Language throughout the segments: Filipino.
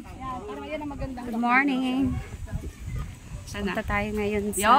Good morning. Punta tayo ngayon sa...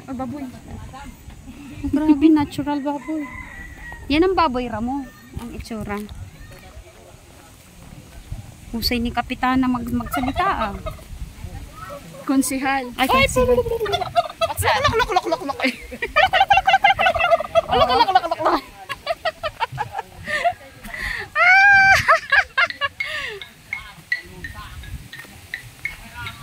Oh, baboy. Oh, grabe, natural baboy. Yan ang baboy ramo. Ang itsura. Husay ni Kapitana magsalita ah. Konsihal. Ay, konsihal. Lok.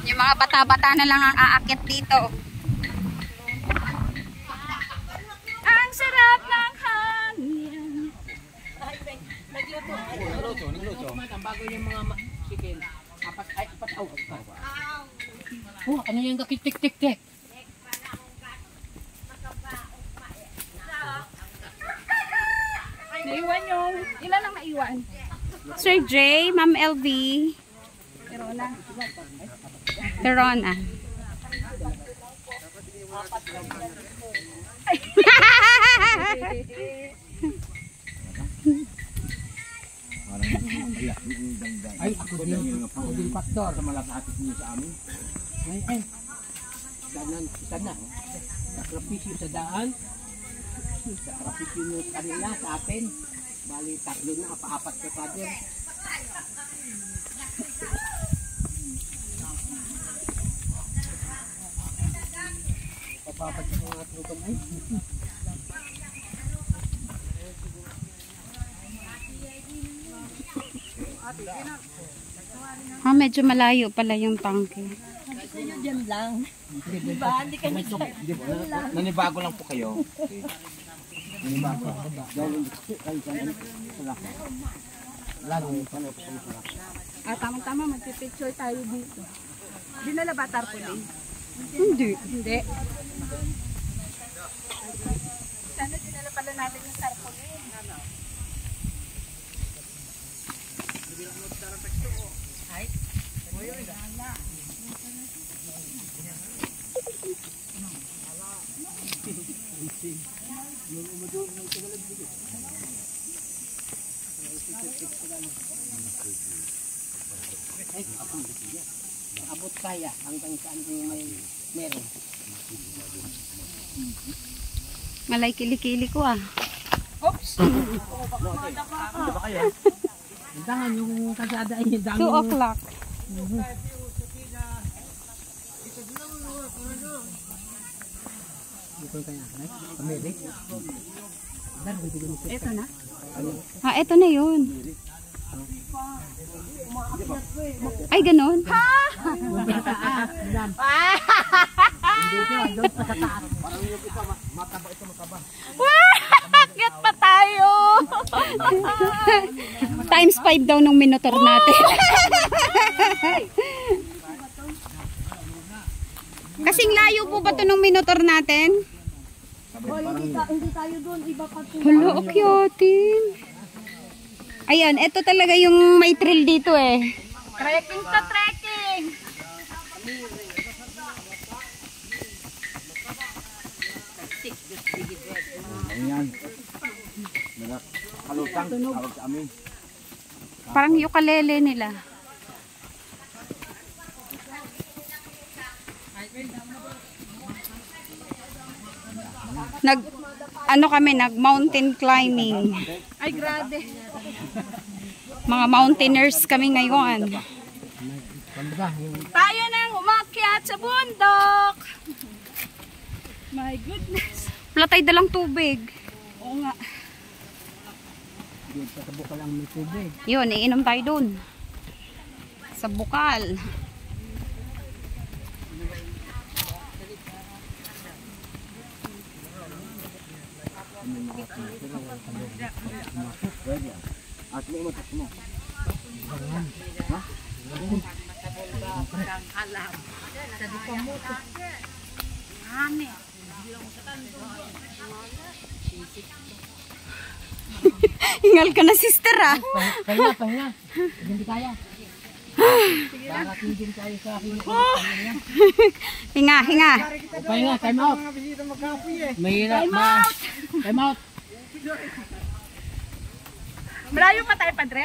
Yung mga bata-bata na lang ang aakit dito. Ang sarap ng hangin. Ang bago yung mga chicken. Apat. Oh, ano yung tik-tik-tik? Naiwan yung... Ilan ang naiwan? Sir J, Ma'am LV. Verona. Ay, ako din pastor. Sa malapit niyo sa amin. Ay. Daan na. Sakripisyo sa daan. Sakripisyo nyo kanila sa atin. Bali, tatlo na, apa-apat ka father. Apa-apat ka mga trupan ay. Medyo malayo pala yung tangke. Diyan lang. Diba? Hindi ka nanibago lang po kayo. Nanibago. Tama-tama, magpipicture tayo dito. Dinala ba tarpaulin? Hindi. Sana dinala pala natin yung tarpaulin. Ay. Abot kaya hanggang saan may meron. Malay kilikili ko ah. Oops! Hindi ba kayo? Dangan yung kasada ay 2 o'clock. Ito na? Ito na yun. Ay, ganun? Ha? Get pa tayo. Times 5 daw nung minotor natin. Kasing layo po ba ito nung minotor natin? Hindi tayo doon, iba pa ito. Hala, akyatin. Ayan, ito talaga yung may trail dito eh. Trekking to trekking! Ayan. Kalutang, tawag sa amin. Parang ukulele nila. Nag mountain climbing. Ay, grabe. Mga mountaineers kami ngayon. Tayo nang umakyat sa bundok. My goodness. Platay dalang tubig. Oo nga. Sa bukal lang may tubig. Yun, iinom tayo dun. Sa bukal. At mo matas mo. Ha? Alam. Sa di pa mo. Ani. Hingal ka na, sister ah. Pahinga. Hindi kaya. Darating din tayo sa akin. Hinga. Pahinga, time out. Mahirap. Time out. Malayo pa tayo, Padre.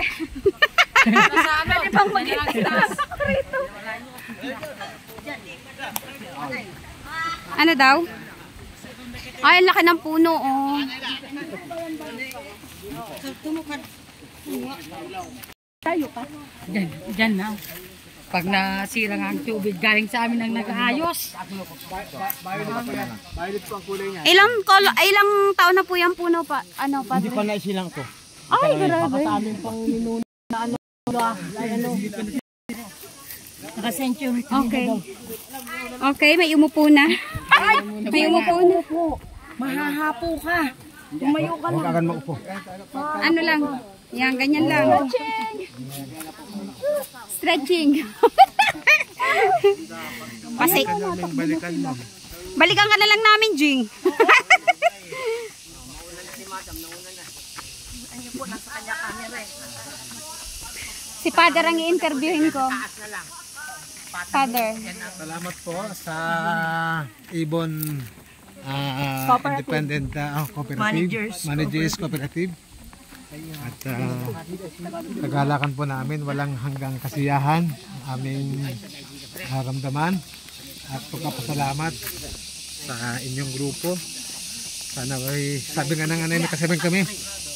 Pwede bang mag-itas? Ano daw? Ay, ang laki ng puno, oh. Tayo pa. Diyan na. Pag nasira nga ang tubig, galing sa amin ang nag-aayos. Ilang taon na po yung puno pa? Ano, Padre? Hindi pa naisilang to. Ay, grabe. Baka sa amin pang minuna na ano. Naka-century. Okay. Okay, may umupo na. May umupo na. Mahahapo ka. Tumayo ka Huwag agad maupo. Ano lang? Yan, ganyan lang. Stretching. Kasi, balikan ka na lang namin, Jing. Si Father ang i-interviewin ko. Father. Salamat po sa Ibon Independent Cooperative, Managers Cooperative. At kagalakan po namin, walang hanggang kasiyahan aming ramdaman at pagpapasalamat sa inyong grupo. Sana ay, sabi nga ng anay na kasabing kami,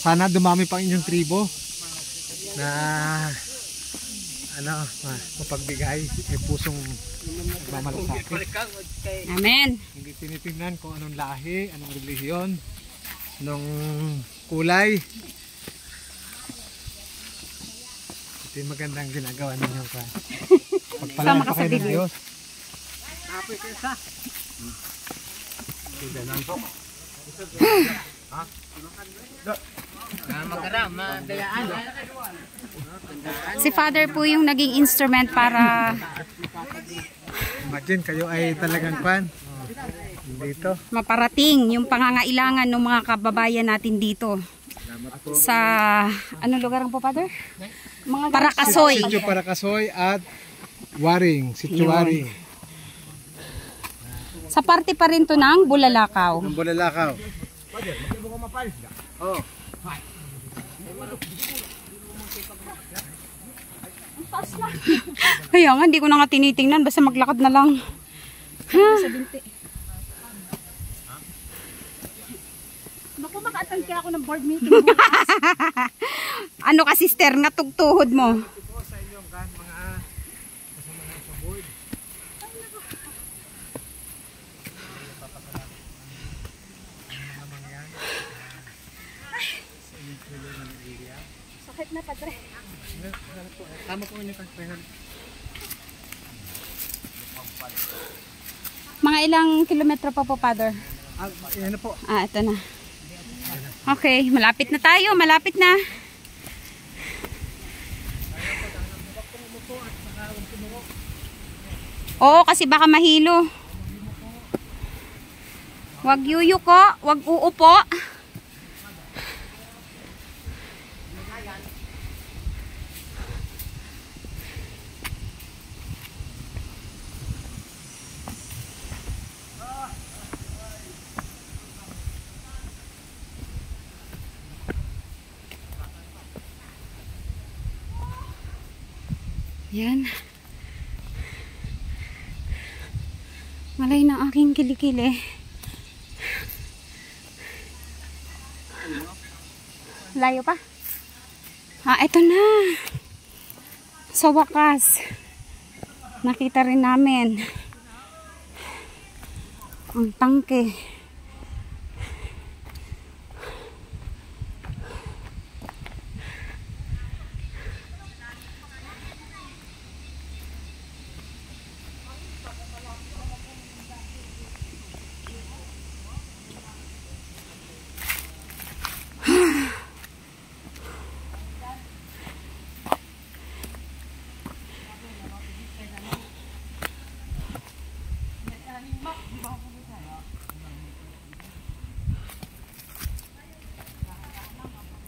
sana dumami pa inyong tribo na mapagbigay ay pusong mamalasakit. Amen. Hindi tinitingnan kung anong lahi, anong relihiyon, anong kulay. Ito yung magandang ginagawa ninyo pa. Pagpalaan pa kayo ng Diyos. Si Father po yung naging instrument para Imagine kayo ay talagang pan. Dito. maparating yung pangangailangan ng mga kababayan natin dito. Sa, anong lugar ang po, Father? Parakasoy. Sitio Parakasoy at Waring. Sitio Waring. Sa parte pa rin to ng Bulalakaw. Ang Bulalakaw. Kaya nga, hindi ko na nga tinitingnan. Basta maglakad na lang. Ha? Naku, maka-attend kaya ako ng board meeting. Ano ka, sister? Nga tugtuhod mo. Sakit na, Padre. Tama po niyo kasi. Mga ilang kilometro pa po, Father? Yan na po. Ah, ito na. Okay, malapit na tayo. Malapit na. Oo, kasi baka mahilo. Wag yuyuko, wag uupo. Yan. Malay na aking kilikili. Layo pa? Ah, eto na. Sa wakas. Nakita rin namin ang tangke.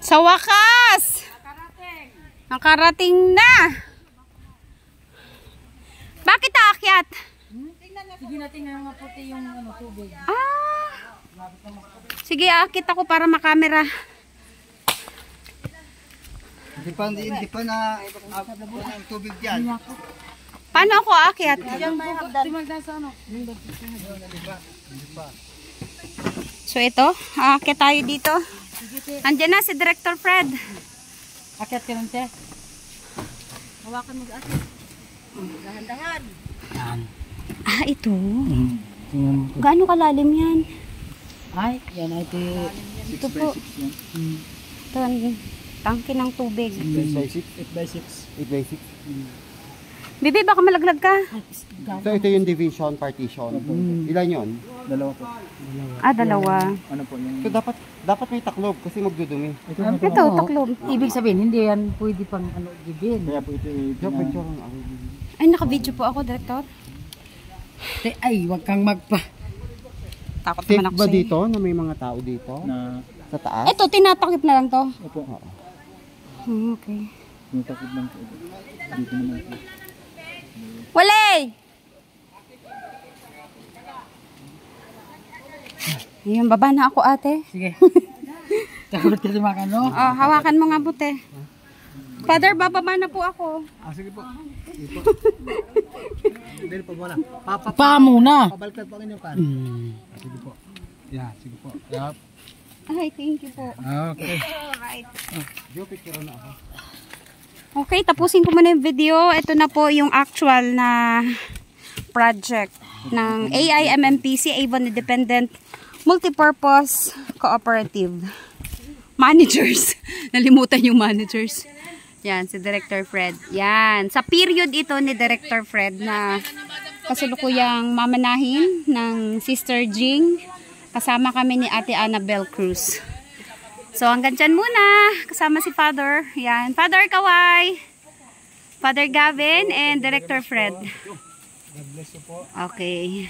Sa wakas! Nakarating na! Bakit aakyat? Sige natin nga maputi yung tubig. Ah! Sige, aakit ako para makamera. Hindi pa na ng tubig dyan. Paano ako aakyat? So ito, aakyat tayo dito. Andiyan na si Director Fred. Akyat ka lang, te. Hawakan mo ate. Dahan-dahan. Ito. Gaano kalalim yan? Ay, yan ay te. Ito po. Ito, tangke ng tubig. 8x6. Bibi, baka malaglag ka. So ito yung division, partition. Ilan yun? Dalawa. Ano po yung... So dapat may taklob kasi magdudumi. Ito, taklob. Ibig sabihin, hindi yan pwede pang gibin. Kaya po ito yung... Ay, naka-video po ako, Director. Te, ay, wag kang magpa. Takot Safe naman ako ba sa'yo. dito na may mga tao dito? Sa taas? Ito, tinatakip na lang to. Opo. Okay. Tinatakip lang po. Dito naman po. Walay! Ayun, baba na ako, ate. Sige. Takot ka naman ano? Oh, hawakan mo nga, buti. Father, bababa na po ako. Sige po. Dili po muna. Pa muna. Pabaliktad po ang inyong kan. Sige po. Yeah, sige po. Yup. Ay, thank you po. Okay. Alright. Yo, picture na ako. Okay, tapusin ko muna yung video. Ito na po yung actual na project ng AIMMPC, Avon Independent Multipurpose Cooperative. Managers. Nalimutan yung managers. Yan, si Director Fred. Yan. Sa period ito ni Director Fred na kasulukuyang mamanahin ng Sister Jing. Kasama kami ni Ate Annabel Cruz. So, hanggang dyan muna. Kasama si Father. Yan. Father Kawai. Father Gavin and Director Fred. God bless you po. Okay.